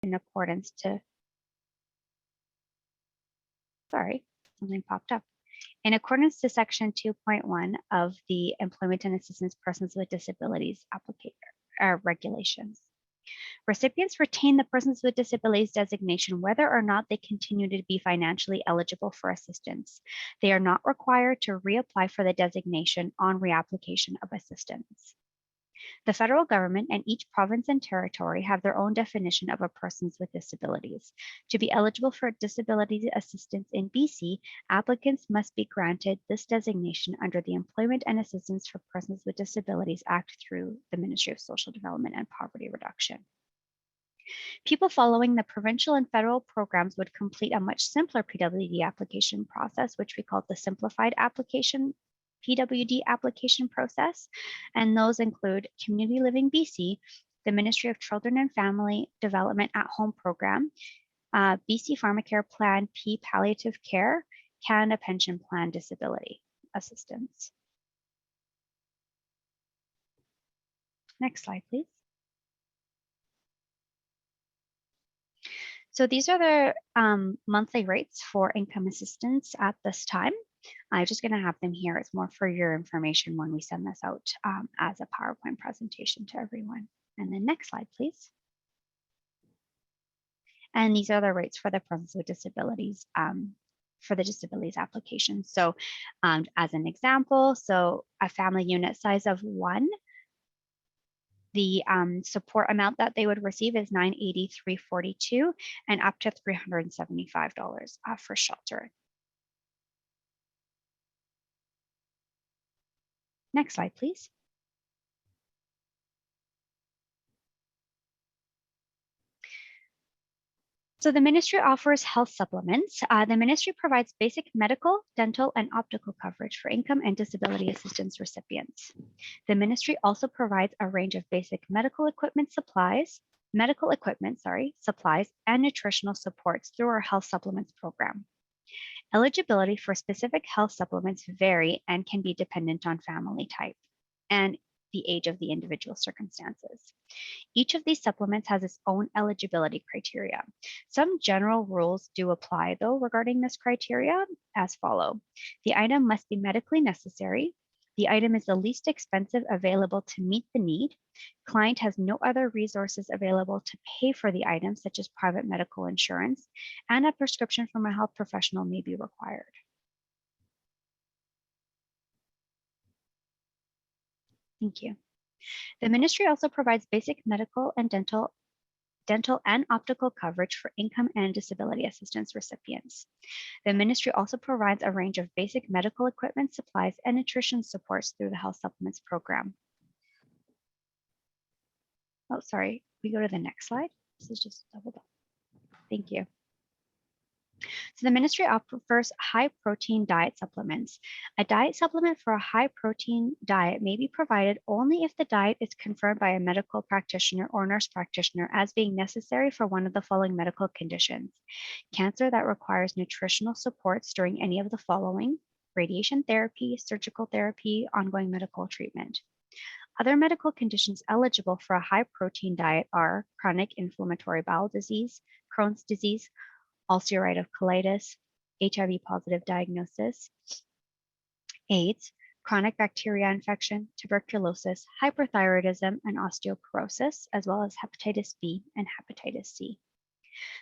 in accordance to, sorry, something popped up. In accordance to Section 2.1 of the Employment and Assistance Persons with Disabilities regulations. Recipients retain the Persons with Disabilities designation whether or not they continue to be financially eligible for assistance. They are not required to reapply for the designation on reapplication of assistance. The federal government and each province and territory have their own definition of a persons with disabilities. To be eligible for disability assistance in BC, applicants must be granted this designation under the Employment and Assistance for Persons with Disabilities Act through the Ministry of Social Development and Poverty Reduction. People following the provincial and federal programs would complete a much simpler PWD application process, which we call the simplified application PWD application process, and those include Community Living BC, the Ministry of Children and Family Development at Home Program, BC Pharmacare Plan P Palliative Care, Canada Pension Plan Disability Assistance. Next slide, please. So these are the monthly rates for income assistance at this time. I'm just going to have them here. It's more for your information when we send this out as a PowerPoint presentation to everyone. And then next slide, please. And these are the rates for the persons with disabilities for the disabilities application. So as an example, so a family unit size of 1, the support amount that they would receive is $983.42 and up to $375 for shelter. Next slide, please. So the ministry offers health supplements. The ministry provides basic medical, dental, and optical coverage for income and disability assistance recipients. The ministry also provides a range of basic medical equipment supplies, and nutritional supports through our health supplements program. Eligibility for specific health supplements vary and can be dependent on family type and the age of the individual circumstances. Each of these supplements has its own eligibility criteria. Some general rules do apply, though, regarding this criteria as follow. The item must be medically necessary. The item is the least expensive available to meet the need. Client has no other resources available to pay for the item, such as private medical insurance, and a prescription from a health professional may be required. Thank you. The ministry also provides basic medical and dental and optical coverage for income and disability assistance recipients. The ministry also provides a range of basic medical equipment, supplies, and nutrition supports through the health supplements program. Oh, sorry, we go to the next slide. This is just doubled up. Thank you. So the ministry offers high protein diet supplements. A diet supplement for a high protein diet may be provided only if the diet is confirmed by a medical practitioner or nurse practitioner as being necessary for one of the following medical conditions: cancer that requires nutritional supports during any of the following: radiation therapy, surgical therapy, ongoing medical treatment. Other medical conditions eligible for a high protein diet are chronic inflammatory bowel disease, Crohn's disease, ulcerative colitis, HIV positive diagnosis, AIDS, chronic bacteria infection, tuberculosis, hyperthyroidism, and osteoporosis, as well as hepatitis B and hepatitis C.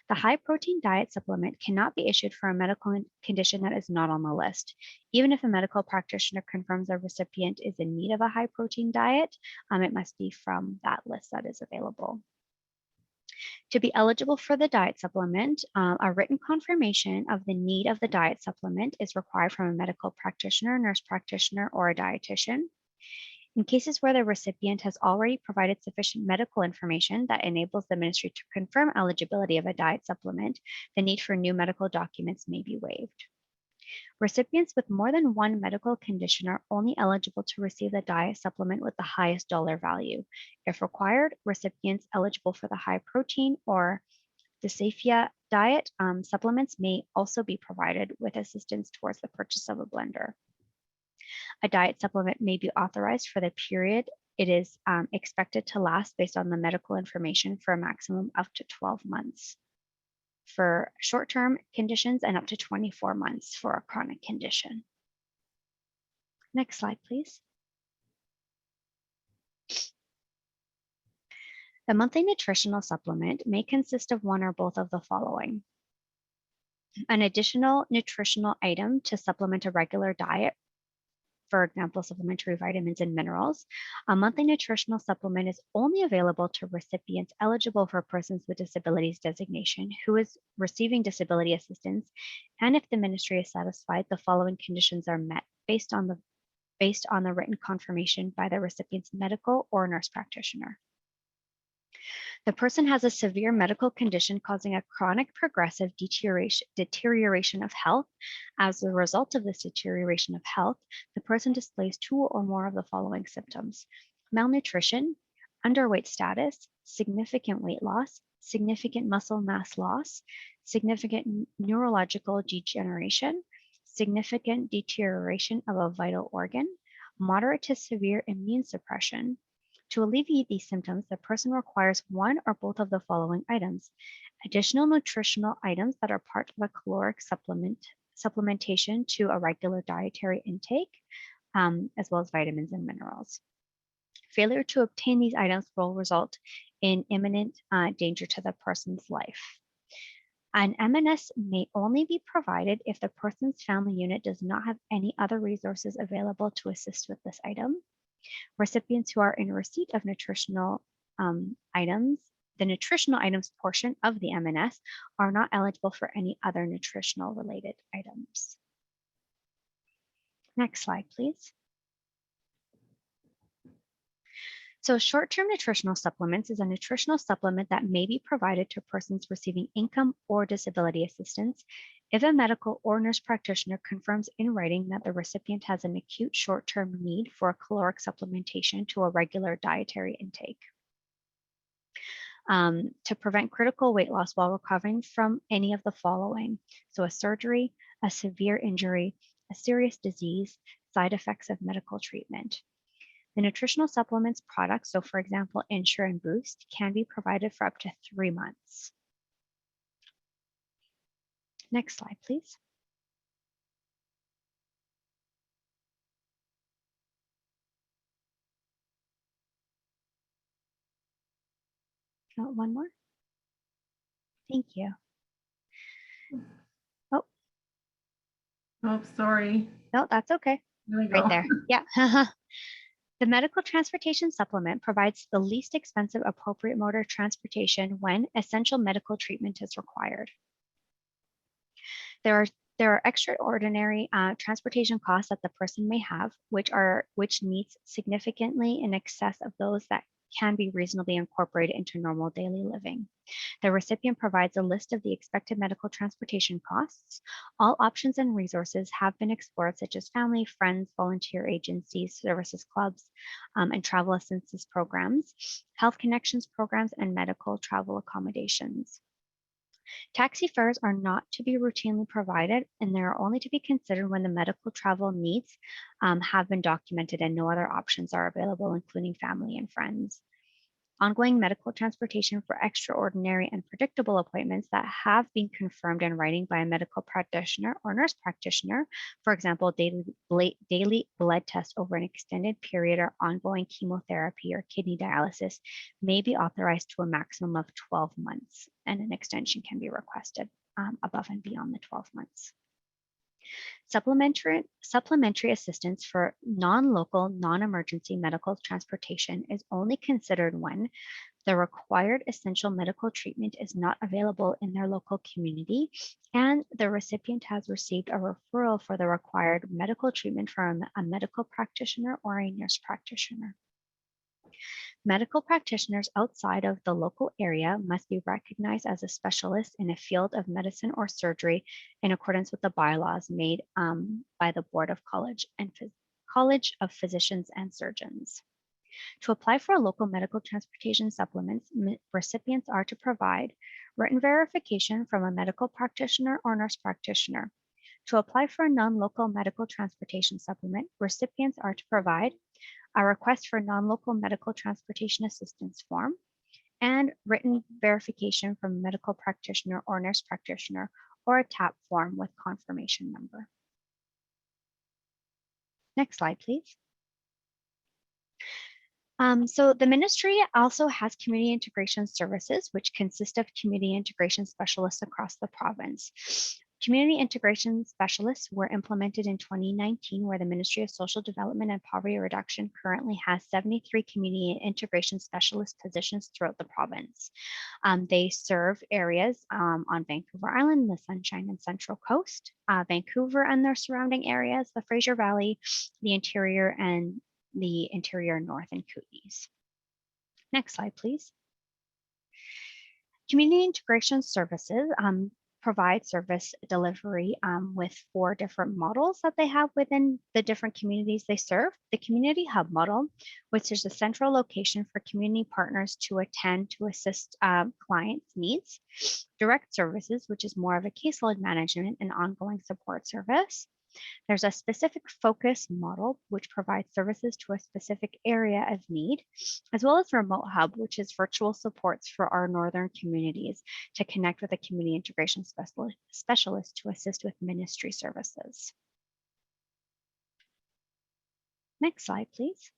The high protein diet supplement cannot be issued for a medical condition that is not on the list. Even if a medical practitioner confirms a recipient is in need of a high protein diet, it must be from that list that is available. To be eligible for the diet supplement, a written confirmation of the need of the diet supplement is required from a medical practitioner, nurse practitioner, or a dietitian. In cases where the recipient has already provided sufficient medical information that enables the ministry to confirm eligibility of a diet supplement, the need for new medical documents may be waived. Recipients with more than one medical condition are only eligible to receive the diet supplement with the highest dollar value. If required, recipients eligible for the high protein or the Safia diet supplements may also be provided with assistance towards the purchase of a blender. A diet supplement may be authorized for the period it is expected to last based on the medical information for a maximum up to 12 months for short-term conditions and up to 24 months for a chronic condition. Next slide, please. The monthly nutritional supplement may consist of one or both of the following: an additional nutritional item to supplement a regular diet, for example, supplementary vitamins and minerals. A monthly nutritional supplement is only available to recipients eligible for persons with disabilities designation who is receiving disability assistance, and if the ministry is satisfied the following conditions are met based on the written confirmation by the recipient's medical or nurse practitioner. The person has a severe medical condition causing a chronic progressive deterioration of health. As a result of this deterioration of health, the person displays two or more of the following symptoms: malnutrition, underweight status, significant weight loss, significant muscle mass loss, significant neurological degeneration, significant deterioration of a vital organ, moderate to severe immune suppression. To alleviate these symptoms, the person requires one or both of the following items: additional nutritional items that are part of a caloric supplementation to a regular dietary intake, as well as vitamins and minerals. Failure to obtain these items will result in imminent danger to the person's life. An M&S may only be provided if the person's family unit does not have any other resources available to assist with this item. Recipients who are in receipt of nutritional items, the nutritional items portion of the M&S, are not eligible for any other nutritional related items. Next slide, please. So short-term nutritional supplements is a nutritional supplement that may be provided to persons receiving income or disability assistance if a medical or nurse practitioner confirms in writing that the recipient has an acute short-term need for a caloric supplementation to a regular dietary intake. To prevent critical weight loss while recovering from any of the following: so a surgery, a severe injury, a serious disease, side effects of medical treatment. The nutritional supplements products, so for example, Ensure and Boost, can be provided for up to 3 months. Next slide, please. Oh, one more. Thank you. Oh. Oh, sorry. No, that's okay. There we go. Right there. Yeah. The medical transportation supplement provides the least expensive appropriate mode of transportation when essential medical treatment is required. There are extraordinary transportation costs that the person may have, which meets significantly in excess of those that can be reasonably incorporated into normal daily living. The recipient provides a list of the expected medical transportation costs. All options and resources have been explored, such as family, friends, volunteer agencies, services clubs, and travel assistance programs, health connections programs, and medical travel accommodations. Taxi fares are not to be routinely provided, and they are only to be considered when the medical travel needs have been documented and no other options are available, including family and friends. Ongoing medical transportation for extraordinary and predictable appointments that have been confirmed in writing by a medical practitioner or nurse practitioner, for example, daily blood tests over an extended period or ongoing chemotherapy or kidney dialysis, may be authorized to a maximum of 12 months, and an extension can be requested above and beyond the 12 months. Supplementary assistance for non-local, non-emergency medical transportation is only considered when the required essential medical treatment is not available in their local community and the recipient has received a referral for the required medical treatment from a medical practitioner or a nurse practitioner. Medical practitioners outside of the local area must be recognized as a specialist in a field of medicine or surgery in accordance with the bylaws made by the Board of College of Physicians and Surgeons. To apply for a local medical transportation supplement, recipients are to provide written verification from a medical practitioner or nurse practitioner. To apply for a non-local medical transportation supplement, recipients are to provide a request for non-local medical transportation assistance form, and written verification from a medical practitioner or nurse practitioner, or a TAP form with confirmation number. Next slide, please. So the ministry also has community integration services, which consist of community integration specialists across the province. Community integration specialists were implemented in 2019, where the Ministry of Social Development and Poverty Reduction currently has 73 community integration specialist positions throughout the province. They serve areas on Vancouver Island, the Sunshine and Central Coast, Vancouver and their surrounding areas, the Fraser Valley, the interior, and the interior north and Kootenays. Next slide, please. Community integration services provide service delivery with 4 different models that they have within the different communities they serve. The community hub model, which is a central location for community partners to attend to assist clients' needs. Direct services, which is more of a caseload management and ongoing support service. There's a specific focus model, which provides services to a specific area of need, as well as remote hub, which is virtual supports for our northern communities to connect with a community integration specialist to assist with ministry services. Next slide, please.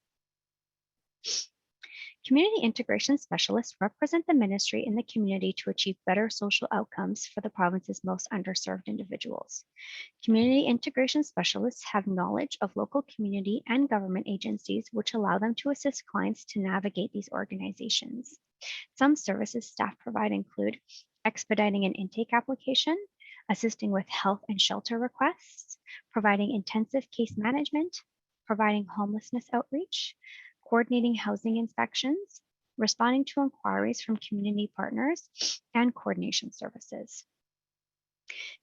Community integration specialists represent the ministry in the community to achieve better social outcomes for the province's most underserved individuals. Community integration specialists have knowledge of local community and government agencies, which allow them to assist clients to navigate these organizations. Some services staff provide include expediting an intake application, assisting with health and shelter requests, providing intensive case management, providing homelessness outreach, coordinating housing inspections, responding to inquiries from community partners, and coordination services.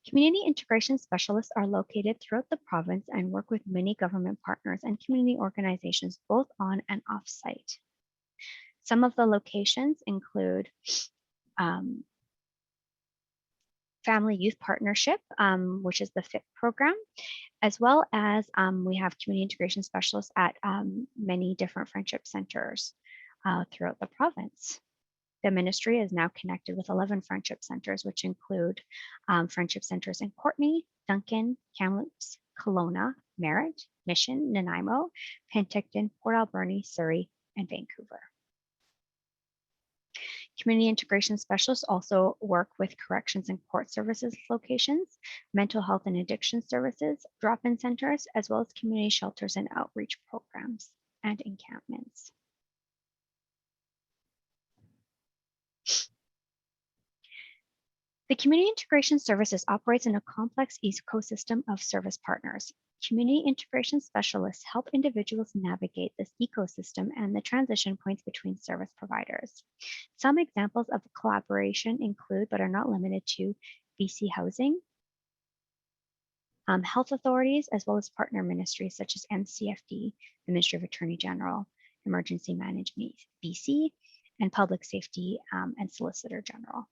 Community integration specialists are located throughout the province and work with many government partners and community organizations, both on and off-site. Some of the locations include Family Youth Partnership, which is the FIP program, as well as we have community integration specialists at many different friendship centers throughout the province. The ministry is now connected with 11 friendship centers, which include friendship centers in Courtenay, Duncan, Kamloops, Kelowna, Merritt, Mission, Nanaimo, Penticton, Port Alberni, Surrey, and Vancouver. Community integration specialists also work with corrections and court services locations, mental health and addiction services, drop-in centers, as well as community shelters and outreach programs and encampments. The community integration services operates in a complex ecosystem of service partners. Community integration specialists help individuals navigate this ecosystem and the transition points between service providers. Some examples of collaboration include, but are not limited to, BC Housing, health authorities, as well as partner ministries such as MCFD, the Ministry of Attorney General, Emergency Management BC, and Public Safety and Solicitor General.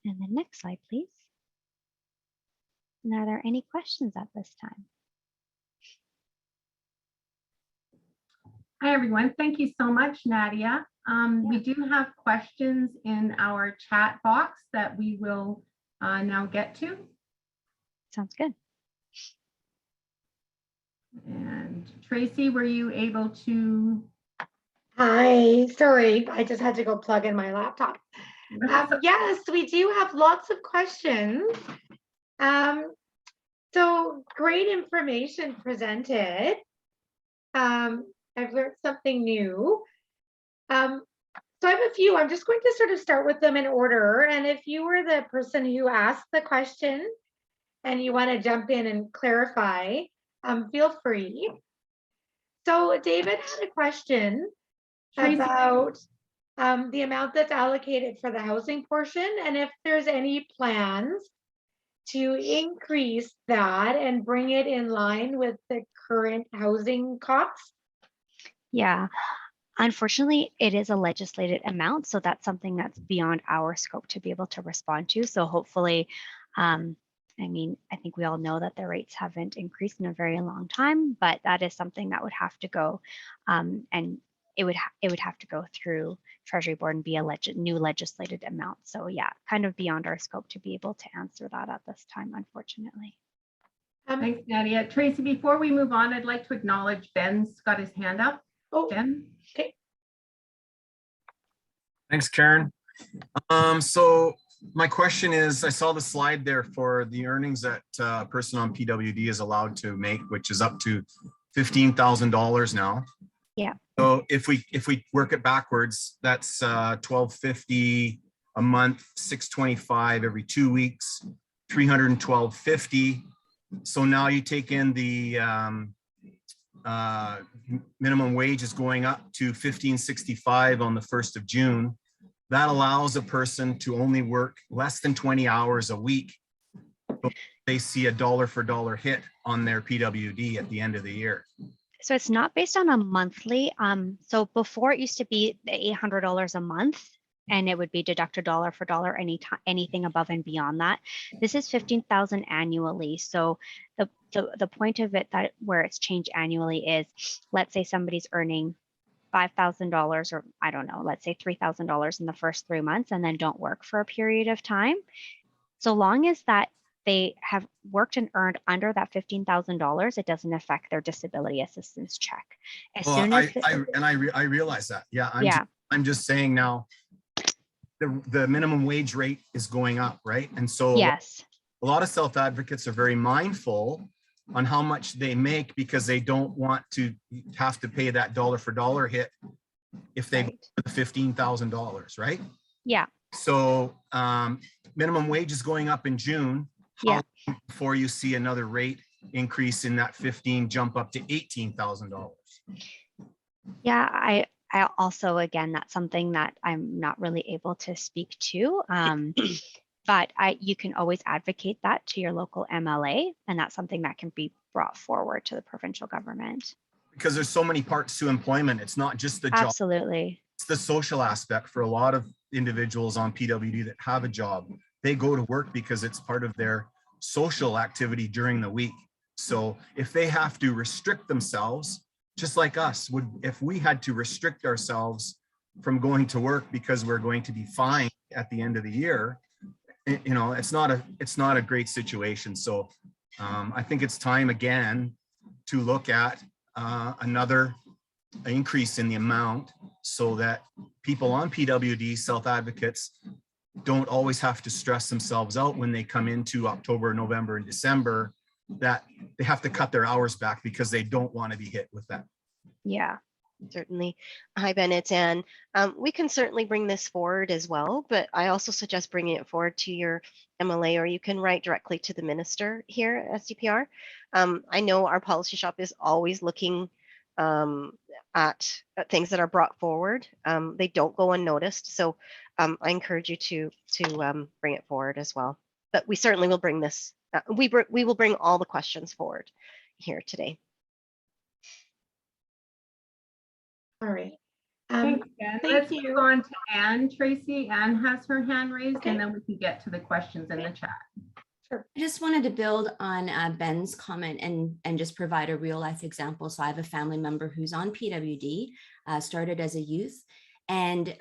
And the next slide, please. And are there any questions at this time? Hi, everyone. Thank you so much, Nadia. We do have questions in our chat box that we will now get to. Sounds good. And Tracy, were you able to? Hi, sorry, I just had to go plug in my laptop. Yes, we do have lots of questions. So great information presented. I've learned something new. So I have a few. I'm just going to sort of start with them in order. And if you were the person who asked the question and you want to jump in and clarify, feel free. So David had a question about the amount that's allocated for the housing portion, and if there's any plans to increase that and bring it in line with the current housing costs. Yeah, unfortunately, it is a legislated amount, so that's something that's beyond our scope to be able to respond to. So hopefully I mean, I think we all know that the rates haven't increased in a very long time, but that is something that would have to go, and it would have to go through Treasury Board and be a new legislated amount. So yeah, kind of beyond our scope to be able to answer that at this time, unfortunately. Thanks, Nadia. Tracy, before we move on, I'd like to acknowledge Ben's got his hand up. Oh, Ben? okay. Thanks, Karen. So my question is, I saw the slide there for the earnings that a person on PWD is allowed to make, which is up to $15,000 now. Yeah. So if we work it backwards, that's $1,250 a month, $625 every 2 weeks, $312.50. So now you take in the minimum wage is going up to $15.65 on the 1st of June. That allows a person to only work less than 20 hours a week. So they see a dollar for dollar hit on their PWD at the end of the year. So it's not based on a monthly. So before it used to be the $800 a month, and it would be deducted dollar for dollar anything above and beyond that. This is $15,000 annually. So the point of it that where it's changed annually is, let's say somebody's earning $5,000, or I don't know, let's say $3,000 in the first 3 months and then don't work for a period of time. So long as that they have worked and earned under that $15,000, it doesn't affect their disability assistance check. As soon as I realize that. Yeah. I'm just saying now the minimum wage rate is going up, right? And so yes, a lot of self-advocates are very mindful on how much they make because they don't want to have to pay that dollar for dollar hit if they right. put the $15,000, right? Yeah. So minimum wage is going up in June. How long before you see another rate increase in that 15 jump up to $18,000? Yeah, I also, again, that's something that I'm not really able to speak to. But you can always advocate that to your local MLA, and that's something that can be brought forward to the provincial government. Because there's so many parts to employment. It's not just the job. Absolutely. It's the social aspect for a lot of individuals on PWD that have a job. They go to work because it's part of their social activity during the week. So if they have to restrict themselves, just like us, if we had to restrict ourselves from going to work because we're going to be fined at the end of the year, you know, it's not a great situation. So I think it's time again to look at another increase in the amount so that people on PWD, self-advocates, don't always have to stress themselves out when they come into October, November, and December, that they have to cut their hours back because they don't want to be hit with that. Yeah. Certainly. Hi, Ben, it's Anne. We can certainly bring this forward as well, but I also suggest bringing it forward to your MLA, or you can write directly to the minister here at SDPR. I know our policy shop is always looking at things that are brought forward. They don't go unnoticed. So I encourage you to bring it forward as well. But we certainly will bring this. We will bring all the questions forward here today. All right. Thanks, Ben. Let's move on to Anne, Tracy. Anne has her hand raised, and then we can get to the questions in the chat. Sure. I just wanted to build on Ben's comment and just provide a real life example. So I have a family member who's on PWD, started as a youth, and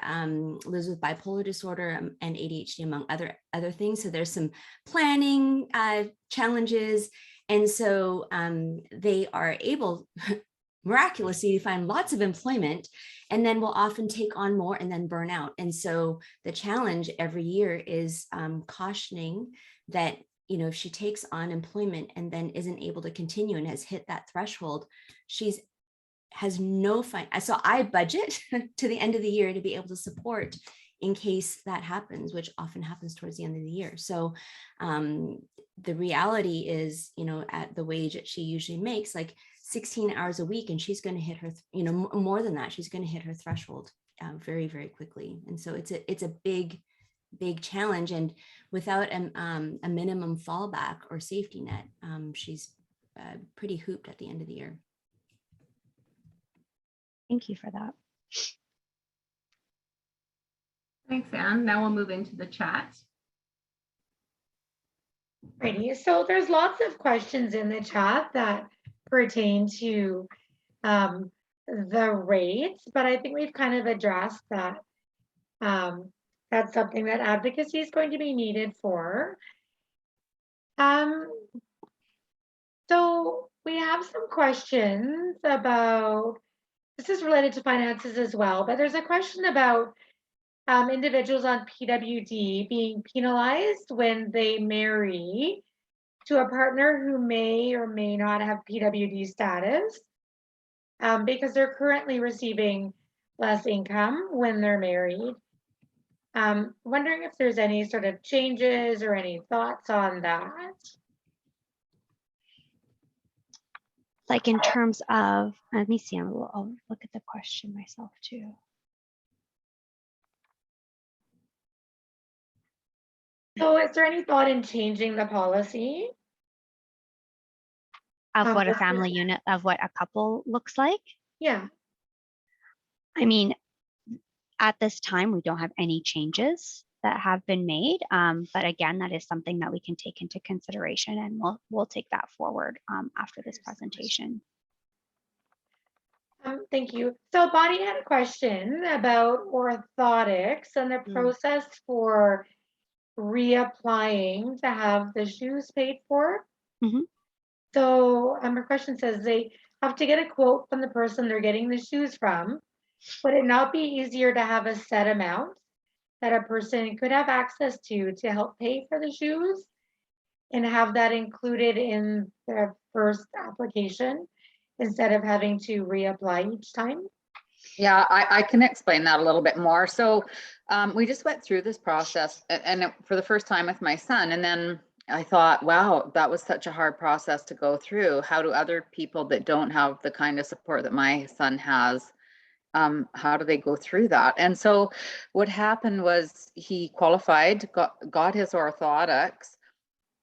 lives with bipolar disorder and ADHD, among other things. So there's some planning challenges. And so they are able miraculously to find lots of employment, and then will often take on more and then burn out. And so the challenge every year is cautioning that, you know, if she takes on employment and then isn't able to continue and has hit that threshold, has no fine. So I budget to the end of the year to be able to support in case that happens, which often happens towards the end of the year. So the reality is, you know, at the wage that she usually makes, like 16 hours a week, and she's going to hit her, you know, more than that, she's going to hit her threshold very, very quickly. And so it's a big challenge. And without a minimum fallback or safety net, she's pretty hooped at the end of the year. Thank you for that. Thanks, Anne. Now we'll move into the chat. Righty, so there's lots of questions in the chat that pertain to the rates, but I think we've kind of addressed that. That's something that advocacy is going to be needed for. So we have some questions about, this is related to finances as well, but there's a question about individuals on PWD being penalized when they marry to a partner who may or may not have PWD status, because they're currently receiving less income when they're married. Wondering if there's any sort of changes or any thoughts on that. Like in terms of, let me see, I'll look at the question myself too. So is there any thought in changing the policy? Of what a This is- family unit, of what a couple looks like? Yeah, I mean, at this time, we don't have any changes that have been made. But again, that is something that we can take into consideration, and we'll take that forward after this presentation. thank you. So Bonnie had a question about orthotics and the process for reapplying to have the shoes paid for. Mhm. So her question says they have to get a quote from the person they're getting the shoes from. Would it not be easier to have a set amount that a person could have access to help pay for the shoes and have that included in their first application instead of having to reapply each time? Yeah, I can explain that a little bit more. So we just went through this process and for the first time with my son. And then I thought, wow, that was such a hard process to go through. How do other people that don't have the kind of support that my son has, how do they go through that? And so what happened was he qualified, got his orthotics,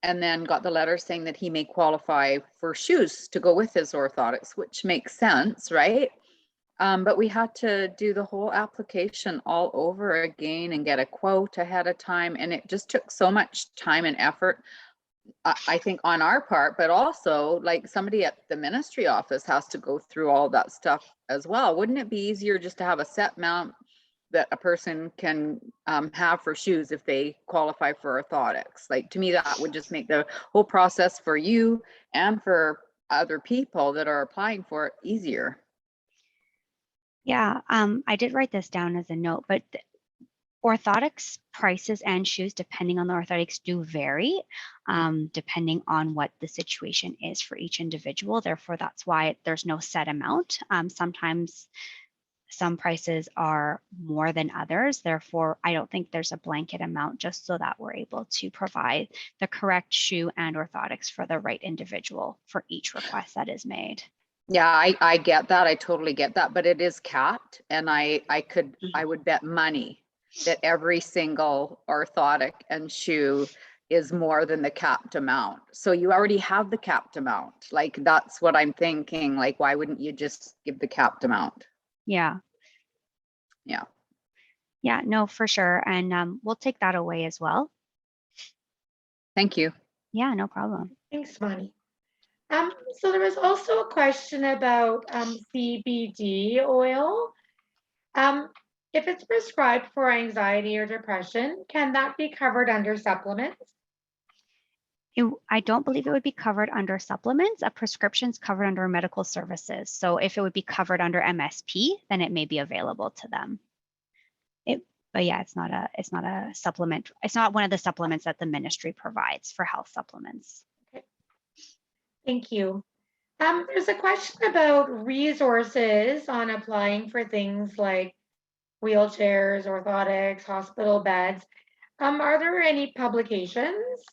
and then got the letter saying that he may qualify for shoes to go with his orthotics, which makes sense, right? But we had to do the whole application all over again and get a quote ahead of time. And it just took so much time and effort, I think, on our part, but also like somebody at the ministry office has to go through all that stuff as well. Wouldn't it be easier just to have a set amount that a person can have for shoes if they qualify for orthotics? Like, to me, that would just make the whole process for you and for other people that are applying for it easier. Yeah, I did write this down as a note, but orthotics prices and shoes, depending on the orthotics, do vary depending on what the situation is for each individual. Therefore, that's why there's no set amount. Sometimes some prices are more than others. Therefore, I don't think there's a blanket amount, just so that we're able to provide the correct shoe and orthotics for the right individual for each request that is made. Yeah, I get that. I totally get that, but it is capped, and I would bet money that every single orthotic and shoe is more than the capped amount. So you already have the capped amount. Like, that's what I'm thinking. Like, why wouldn't you just give the capped amount? Yeah. Yeah. Yeah, no, for sure. And we'll take that away as well. Thank you. Yeah, no problem. Thanks, Bonnie. So there was also a question about CBD oil. If it's prescribed for anxiety or depression, can that be covered under supplements? I don't believe it would be covered under supplements. A prescription's covered under medical services. So if it would be covered under MSP, then it may be available to them. But yeah, it's not a supplement. It's not one of the supplements that the ministry provides for health supplements. Okay. Thank you. There's a question about resources on applying for things like wheelchairs, orthotics, hospital beds. Are there any publications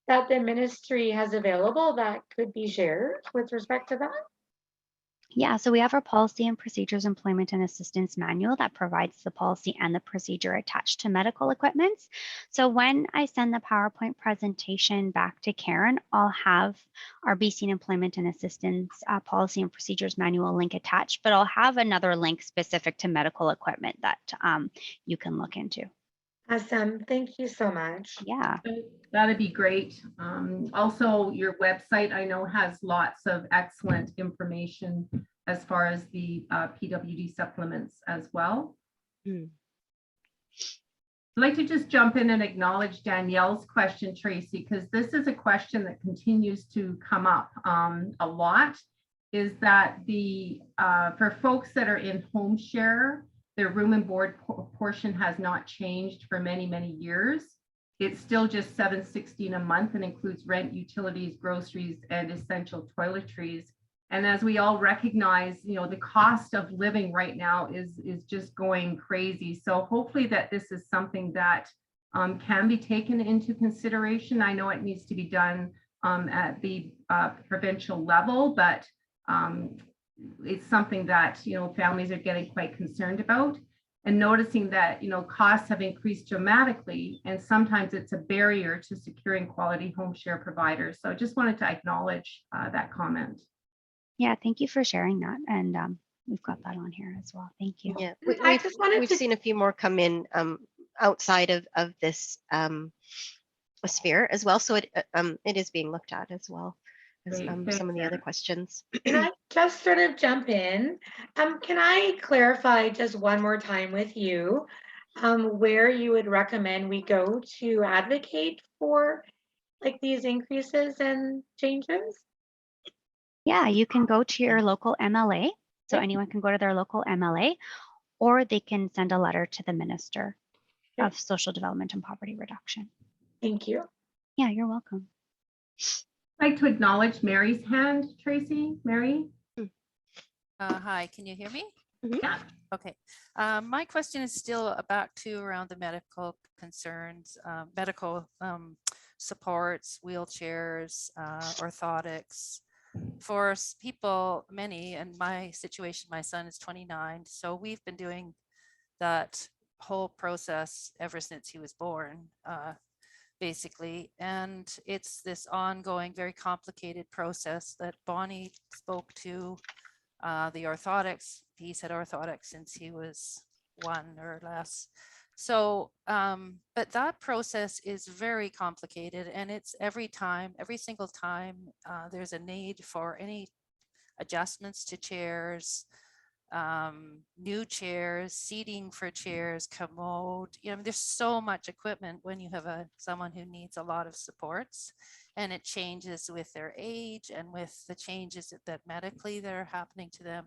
that the ministry has available that could be shared with respect to that? Yeah, so we have our policy and procedures employment and assistance manual that provides the policy and the procedure attached to medical equipment. So when I send the PowerPoint presentation back to Karen, I'll have our BC employment and assistance policy and procedures manual link attached, but I'll have another link specific to medical equipment that you can look into. Awesome. Thank you so much. Yeah. That'd be great. Also, your website, I know, has lots of excellent information as far as the PWD supplements as well. Mm. I'd like to just jump in and acknowledge Danielle's question, Tracy, because this is a question that continues to come up a lot, is that the for folks that are in home share, their room and board portion has not changed for many, many years. It's still just $7.16 a month and includes rent, utilities, groceries, and essential toiletries. And as we all recognize, you know, the cost of living right now is just going crazy. So hopefully that this is something that can be taken into consideration. I know it needs to be done at the provincial level, but it's something that, you know, families are getting quite concerned about, and noticing that, you know, costs have increased dramatically, and sometimes it's a barrier to securing quality home share providers. So I just wanted to acknowledge that comment. Yeah, thank you for sharing that. And we've got that on here as well. Thank you. Yeah, I just wanted we've to seen a few more come in outside of this sphere as well. So it is being looked at as well as Great, some of the thanks, other questions. Can I just sort of jump in? Can I clarify just one more time with you where you would recommend we go to advocate for like these increases and changes? Yeah, you can go to your local MLA. So Okay. anyone can go to their local MLA, or they can send a letter to the Minister Okay. of Social Development and Poverty Reduction. Thank you. Yeah, you're welcome. I'd like to acknowledge Mary's hand, Tracy. Mary? Hi, can you hear me? Yeah. Okay. My question is still back to around the medical concerns, medical supports, wheelchairs, orthotics. For people, many, in my situation, my son is 29, so we've been doing that whole process ever since he was born, basically. And it's this ongoing, very complicated process that Bonnie spoke to. The orthotics, he's had orthotics since he was 1 or less. So, but that process is very complicated, and it's every single time there's a need for any adjustments to chairs, new chairs, seating for chairs, commode. You know, there's so much equipment when you have someone who needs a lot of supports, and it changes with their age and with the changes that medically that are happening to them.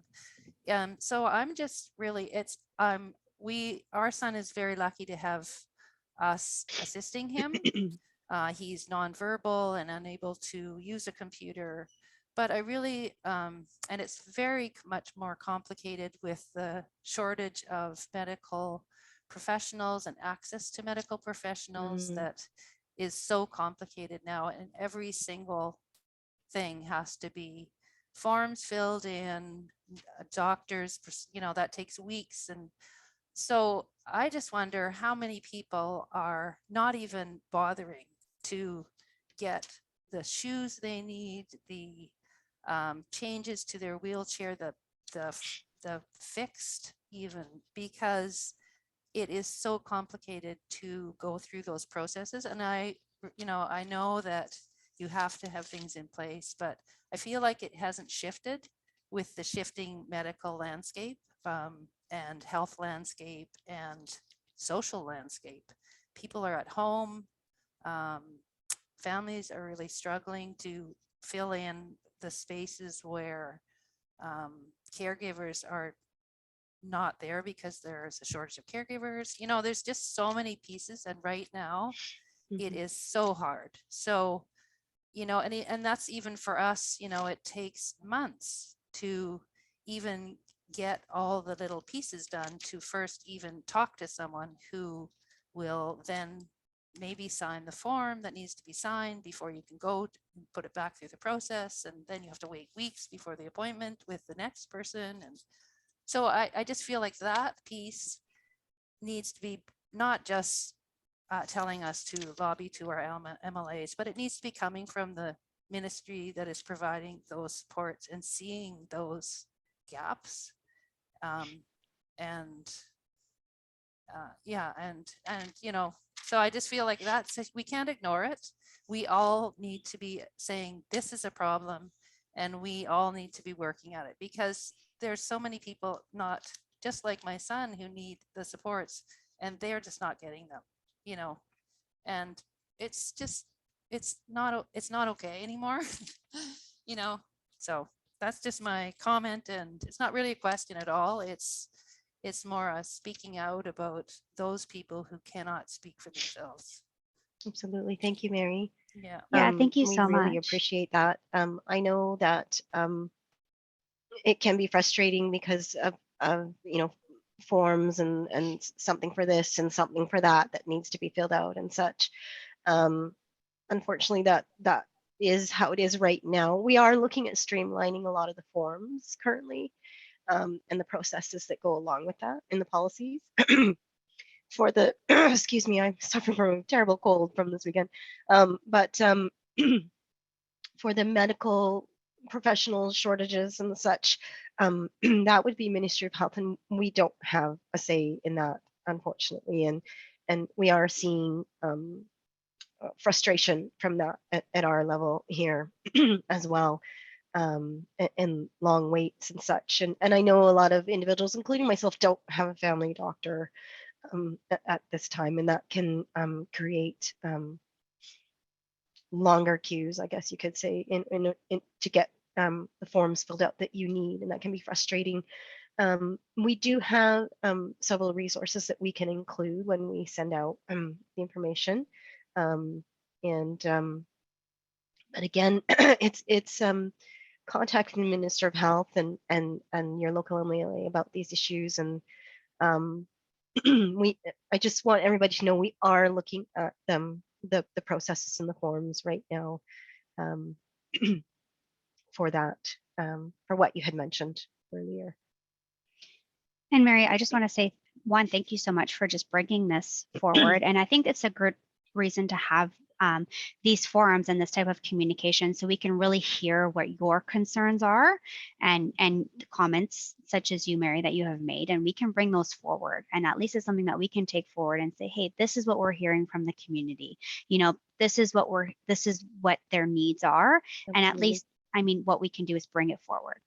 So I'm just really, our son is very lucky to have us assisting him. He's nonverbal and unable to use a computer, but I really, and it's very much more complicated with the shortage of medical professionals and access to medical professionals that is so complicated now, and every single thing has to be forms filled in, doctors, you know, that takes weeks. And so I just wonder how many people are not even bothering to get the shoes they need, the changes to their wheelchair, the fixed even, because it is so complicated to go through those processes. And I know that you have to have things in place, but I feel like it hasn't shifted with the shifting medical landscape and health landscape and social landscape. People are at home. Families are really struggling to fill in the spaces where caregivers are not there because there's a shortage of caregivers. You know, there's just so many pieces, and right now it is so hard. So, you know, and that's even for us, you know, it takes months to even get all the little pieces done, to first even talk to someone who will then maybe sign the form that needs to be signed before you can go and put it back through the process. And then you have to wait weeks before the appointment with the next person. And so I just feel like that piece needs to be not just telling us to lobby to our MLAs, but it needs to be coming from the ministry that is providing those supports and seeing those gaps. And Yeah, and you know, so I just feel like we can't ignore it. We all need to be saying this is a problem, and we all need to be working at it, because there's so many people, not just like my son, who need the supports, and they're just not getting them, you know, and it's just it's not okay anymore. You know, so that's just my comment, and it's not really a question at all. It's more a speaking out about those people who cannot speak for themselves. Absolutely. Thank you, Mary. Yeah. Yeah, thank you We so really much. appreciate that. I know that it can be frustrating because of forms and something for this and something for that needs to be filled out and such. Unfortunately, that is how it is right now. We are looking at streamlining a lot of the forms currently, and the processes that go along with that in the policies. For the excuse me, I'm suffering from a terrible cold from this weekend. But for the medical professional shortages and such, that would be Ministry of Health, and we don't have a say in that, unfortunately. And we are seeing frustration from that at our level here as well, and long waits and such. And I know a lot of individuals, including myself, don't have a family doctor at this time, and that can create longer queues, I guess you could say, in to get the forms filled out that you need, and that can be frustrating. We do have several resources that we can include when we send out the information, and but again, it's contacting the Minister of Health and your local MLA about these issues, and I just want everybody to know we are looking at them, the processes and the forms right now, for that, for what you had mentioned earlier. And Mary, I just want to say, one, thank you so much for just bringing this forward. And I think it's a good reason to have these forums and this type of communication, so we can really hear what your concerns are, and comments such as you, Mary, that you have made, and we can bring those forward. And at least it's something that we can take forward and say, hey, this is what we're hearing from the community. You know, this is what their needs are. Absolutely. And at least, I mean, what we can do is bring it forward.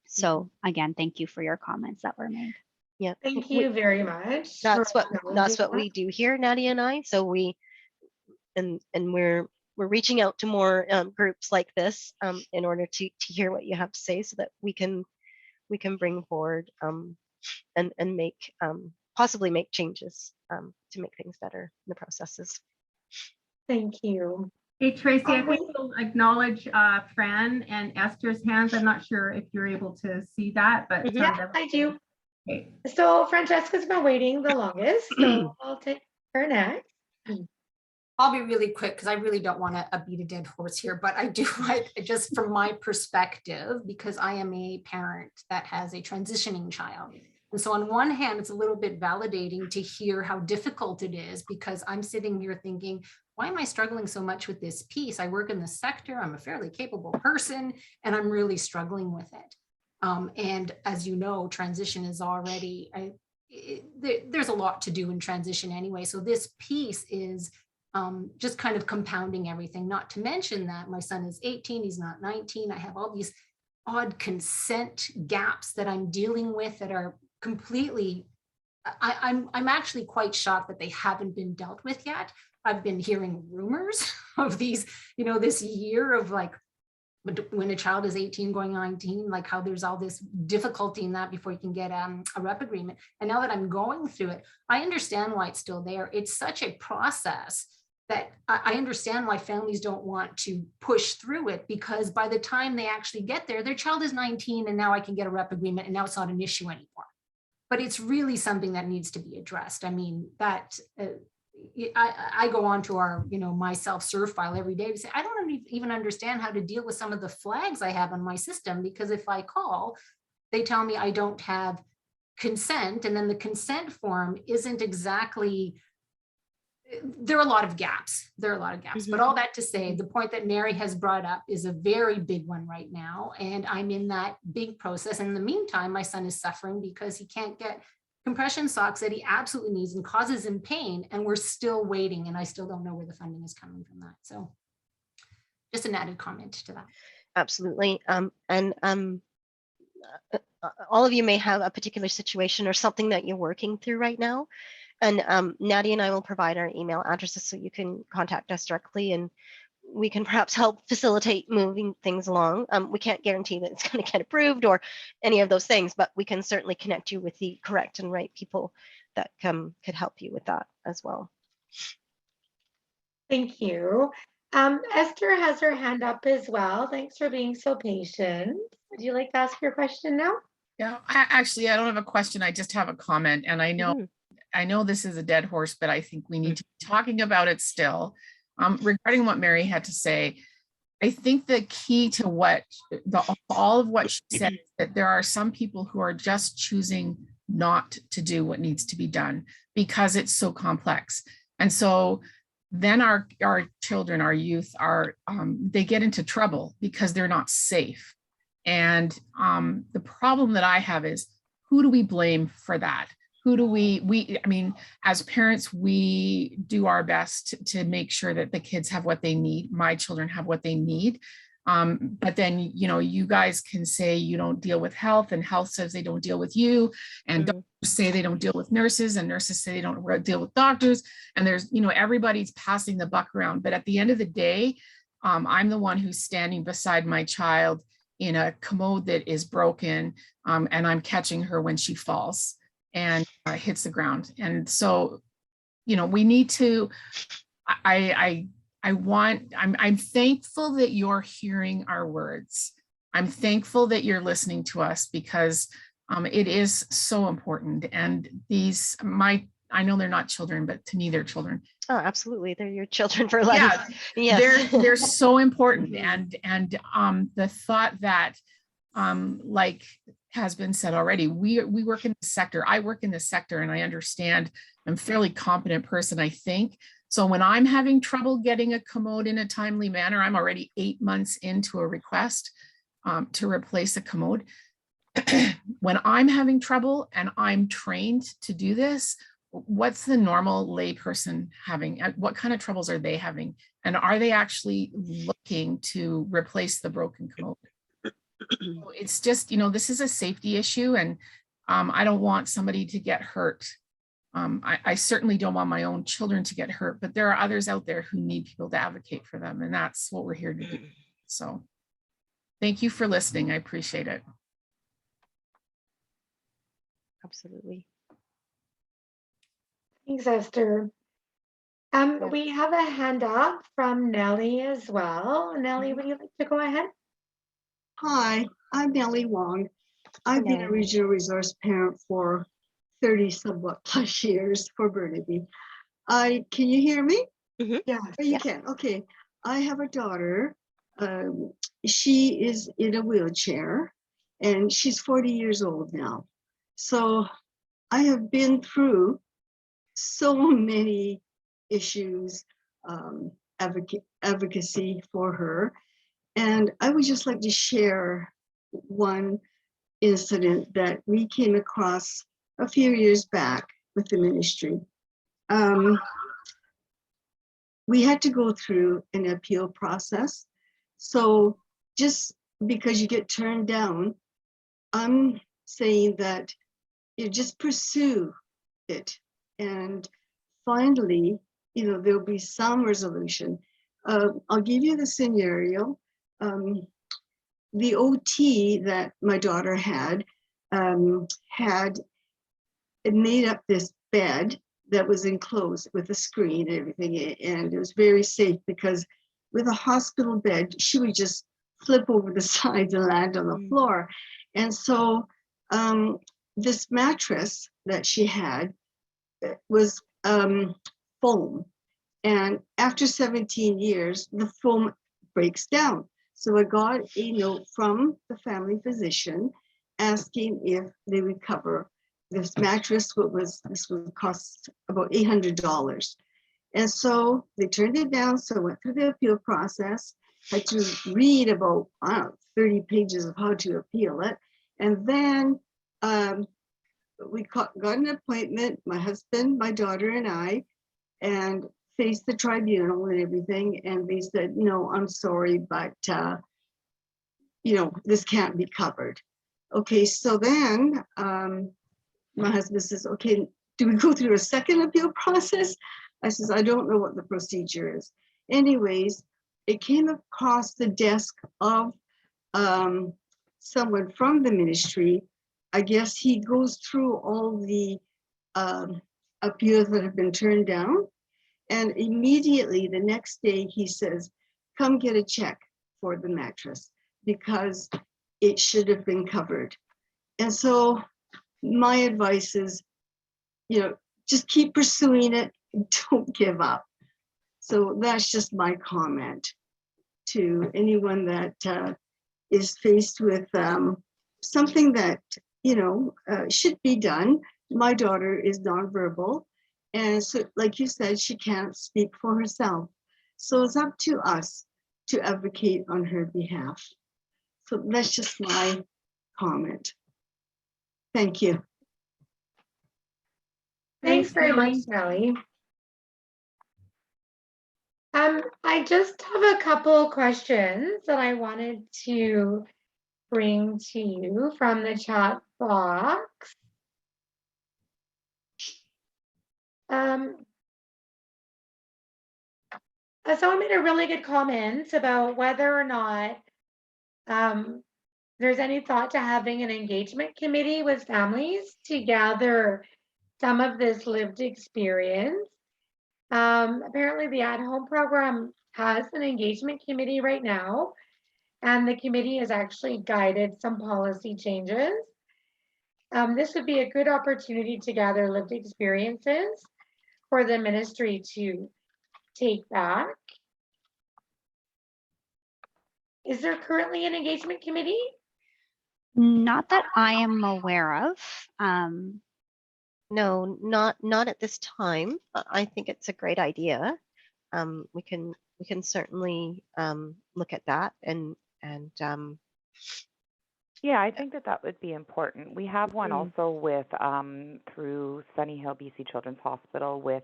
So again, thank you for your comments that were made. Yeah. Thank you very much. That's for what acknowledging we do here, Nadia and I. So we're reaching out to more groups like this in order to hear what you have to say, so that we can bring forward and make possibly make changes to make things better in the processes. Thank you. Hey, Tracy, I Um, think we'll acknowledge Fran and Esther's hands. I'm not sure if you're able to see that, but Yeah, I do. Okay. So Francesca's been waiting the longest, so I'll take her next. I'll be really quick because I really don't want to beat a dead horse here, but I do, just from my perspective, because I am a parent that has a transitioning child. And so on one hand, it's a little bit validating to hear how difficult it is, because I'm sitting here thinking, why am I struggling so much with this piece? I work in the sector, I'm a fairly capable person, and I'm really struggling with it. And as you know, transition is already, there's a lot to do in transition anyway. So this piece is just kind of compounding everything, not to mention that my son is 18, he's not 19. I have all these odd consent gaps that I'm dealing with that are completely, I'm actually quite shocked that they haven't been dealt with yet. I've been hearing rumors of these, this year of like, when a child is 18 going 19, like how there's all this difficulty in that before you can get a rep agreement. And now that I'm going through it, I understand why it's still there. It's such a process that I understand why families don't want to push through it, because by the time they actually get there, their child is 19 and now I can get a rep agreement and now it's not an issue anymore. But it's really something that needs to be addressed. I mean, that I go on to our, my self-serve file every day to say, I don't even understand how to deal with some of the flags I have on my system, because if I call, they tell me I don't have consent, and then the consent form isn't exactly, there are a lot of gaps. But all that to say, the point that Mary has brought up is a very big one right now. And I'm in that big process. And in the meantime, my son is suffering because he can't get compression socks that he absolutely needs and causes him pain, and we're still waiting, and I still don't know where the funding is coming from that. So just an added comment to that. Absolutely. All of you may have a particular situation or something that you're working through right now. And Nadia and I will provide our email addresses so you can contact us directly, and we can perhaps help facilitate moving things along. We can't guarantee that it's going to get approved or any of those things, but we can certainly connect you with the correct and right people that could help you with that as well. Thank you. Esther has her hand up as well. Thanks for being so patient. Would you like to ask your question now? Yeah, I don't have a question. I just have a comment. And I know this is a dead horse, but I think we need to be talking about it still. Regarding what Mary had to say, I think the key to all of what she said is that there are some people who are just choosing not to do what needs to be done because it's so complex. And so then our children, our youth they get into trouble because they're not safe. And the problem that I have is, who do we blame for that? Who do I mean, as parents, we do our best to make sure that the kids have what they need. My children have what they need. But then, you guys can say you don't deal with health, and health says they don't deal with you, and doctors say they don't deal with nurses, and nurses say they don't deal with doctors. And there's, everybody's passing the buck around. But at the end of the day, I'm the one who's standing beside my child in a commode that is broken, and I'm catching her when she falls and hits the ground. And so, we need to, I'm thankful that you're hearing our words. I'm thankful that you're listening to us, because it is so important. And I know they're not children, but to me, they're children. Oh, absolutely. They're your children for life. Yeah, yes. they're so important. And the thought that, like has been said already, we work in the sector. I work in the sector, and I understand. I'm a fairly competent person, I think. So when I'm having trouble getting a commode in a timely manner, I'm already 8 months into a request to replace a commode. When I'm having trouble and I'm trained to do this, what's the normal layperson having? What kind of troubles are they having? And are they actually looking to replace the broken commode? It's just, this is a safety issue, and I don't want somebody to get hurt. I certainly don't want my own children to get hurt, but there are others out there who need people to advocate for them, and that's what we're here to do. So thank you for listening. I appreciate it. Absolutely. Thanks, Esther. We have a hand up from Nellie as well. Nellie, would you like to go ahead? Hi, I'm Nellie Wong. I've been a regional resource parent for 30 somewhat plus years for Burnaby. Can you hear me? Yeah. Oh, you can. Okay. I have a daughter. She is in a wheelchair, and she's 40 years old now. So I have been through so many issues, advocacy for her. And I would just like to share one incident that we came across a few years back with the ministry. We had to go through an appeal process. So just because you get turned down, I'm saying that you just pursue it. And finally, there'll be some resolution. I'll give you the scenario. The OT that my daughter had made up this bed that was enclosed with a screen and everything, and it was very safe, because with a hospital bed, she would just flip over the sides and land on the floor. And so this mattress that she had was foam, and after 17 years, the foam breaks down. So I got a note from the family physician asking if they would cover this mattress. This would cost about $800. And so they turned it down. So I went through the appeal process, had to read about 30 pages of how to appeal it. And then we got an appointment, my husband, my daughter and I, and faced the tribunal and everything. And they said, no, I'm sorry, but this can't be covered. Okay, so then my husband says, okay, do we go through a second appeal process? I says, I don't know what the procedure is. Anyways, it came across the desk of someone from the ministry. I guess he goes through all the appeals that have been turned down. And immediately the next day he says, come get a check for the mattress because it should have been covered. And so my advice is, just keep pursuing it. Don't give up. So that's just my comment to anyone that is faced with something that, should be done. My daughter is nonverbal. And so, like you said, she can't speak for herself. So it's up to us to advocate on her behalf. So that's just my comment. Thank you. Thanks very much, Sally. I just have a couple questions that I wanted to bring to you from the chat box. Someone made a really good comment about whether or not there's any thought to having an engagement committee with families to gather some of this lived experience. Apparently the at-home program has an engagement committee right now, and the committee has actually guided some policy changes. This would be a good opportunity to gather lived experiences for the ministry to take back. Is there currently an engagement committee? Not that I am aware of. No, not at this time. I think it's a great idea. We can certainly look at that and yeah, I think that would be important. We have one also with through Sunny Hill BC Children's Hospital with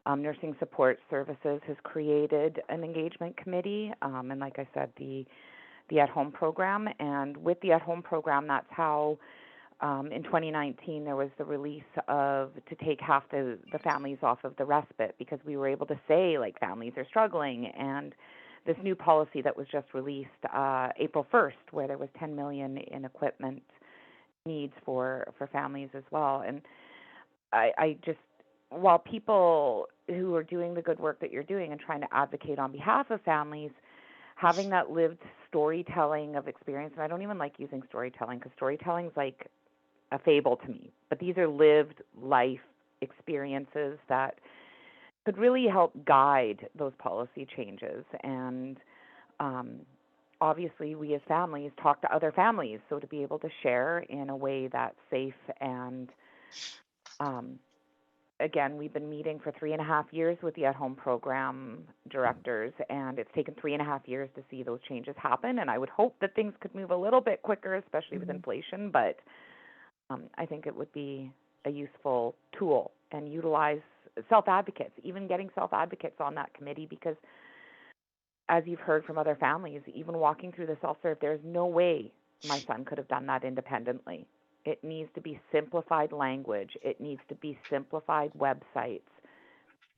Nursing Support Services has created an engagement committee, and like I said, the at-home program. And with the at-home program, that's how in 2019 there was the release to take half the families off of the respite, because we were able to say like families are struggling. And this new policy that was just released April 1st, where there was 10 million in equipment needs for families as well. And I just, while people who are doing the good work that you're doing and trying to advocate on behalf of families, having that lived storytelling of experience, and I don't even like using storytelling because storytelling's like a fable to me, but these are lived life experiences that could really help guide those policy changes. And obviously we as families talk to other families, so to be able to share in a way that's safe. And again, we've been meeting for 3.5 years with the at-home program directors, and it's taken 3.5 years to see those changes happen. And I would hope that things could move a little bit quicker, especially with inflation, but I think it would be a useful tool, and utilize self-advocates, even getting self-advocates on that committee, because as you've heard from other families, even walking through the self-serve, there's no way my son could have done that independently. It needs to be simplified language. It needs to be simplified websites.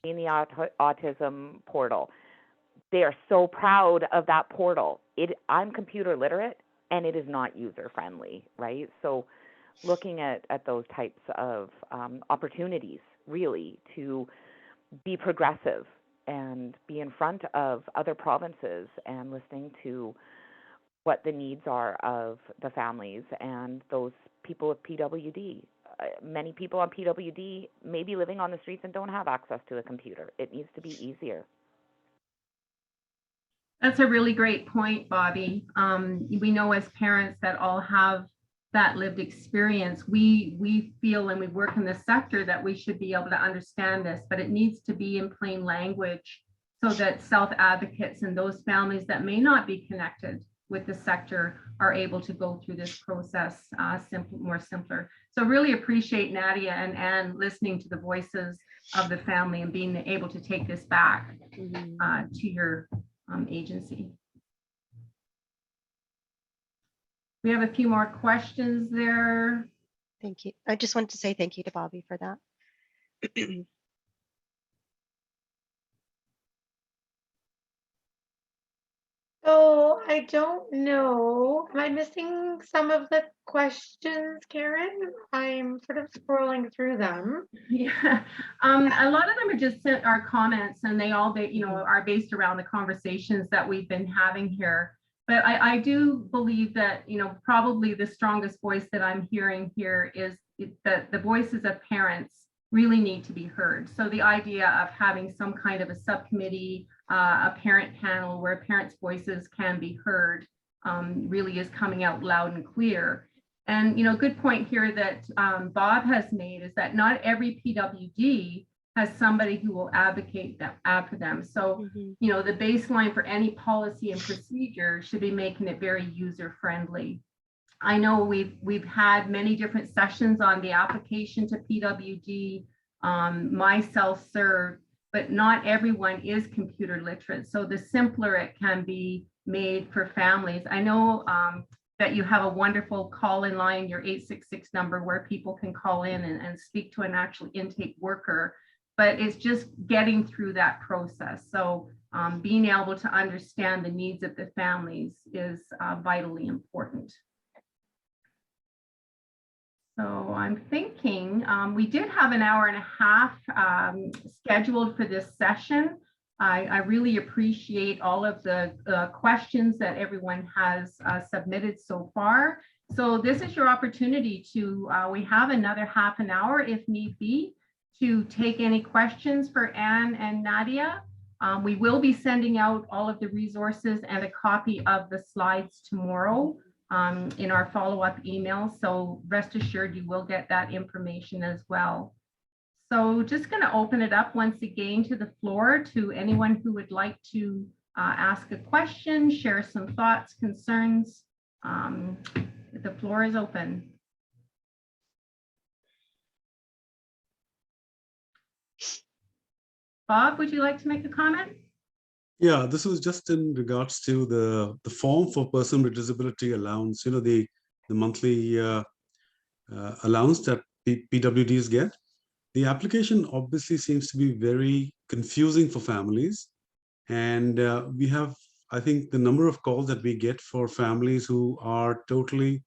In the autism portal, they are so proud of that portal. I'm computer literate, and it is not user-friendly, right? So looking at those types of opportunities really to be progressive and be in front of other provinces and listening to what the needs are of the families and those people with PWD. Many people on PWD may be living on the streets and don't have access to a computer. It needs to be easier. That's a really great point, Bobby. We know as parents that all have that lived experience. We feel, and we work in the sector, that we should be able to understand this, but it needs to be in plain language so that self-advocates and those families that may not be connected with the sector are able to go through this process simpler. So really appreciate Nadia and Anne listening to the voices of the family and being able to take this back to your agency. We have a few more questions there. Thank you. I just wanted to say thank you to Bobby for that. So I don't know. Am I missing some of the questions, Karen? I'm sort of scrolling through them. Yeah, a lot of them are just our comments, and they all, are based around the conversations that we've been having here. But I do believe that, probably the strongest voice that I'm hearing here is that the voices of parents really need to be heard. So the idea of having some kind of a subcommittee, a parent panel where parents' voices can be heard really is coming out loud and clear. And, good point here that Bob has made is that not every PWD has somebody who will advocate for them. So, the baseline for any policy and procedure should be making it very user-friendly. I know we've had many different sessions on the application to PWD, my self-serve, but not everyone is computer literate. So the simpler it can be made for families. I know that you have a wonderful call-in line, your 866 number, where people can call in and speak to an actual intake worker, but it's just getting through that process. So being able to understand the needs of the families is vitally important. So I'm thinking we did have an hour and a half scheduled for this session. I really appreciate all of the questions that everyone has submitted so far. So this is your opportunity to, we have another half an hour if need be, to take any questions for Anne and Nadia. We will be sending out all of the resources and a copy of the slides tomorrow in our follow-up email. So rest assured you will get that information as well. So just going to open it up once again to the floor to anyone who would like to ask a question, share some thoughts, concerns. The floor is open. Bob, would you like to make a comment? Yeah, this was just in regards to the form for person with disability allowance, the monthly allowance that PWDs get. The application obviously seems to be very confusing for families. And we have, I think, the number of calls that we get for families who are totally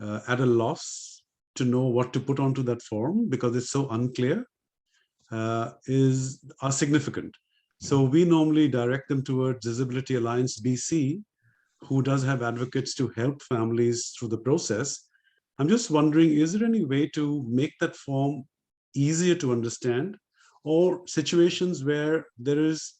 at a loss to know what to put onto that form because it's so unclear are significant. So we normally direct them towards Disability Alliance BC, who does have advocates to help families through the process. I'm just wondering, is there any way to make that form easier to understand, or situations where there is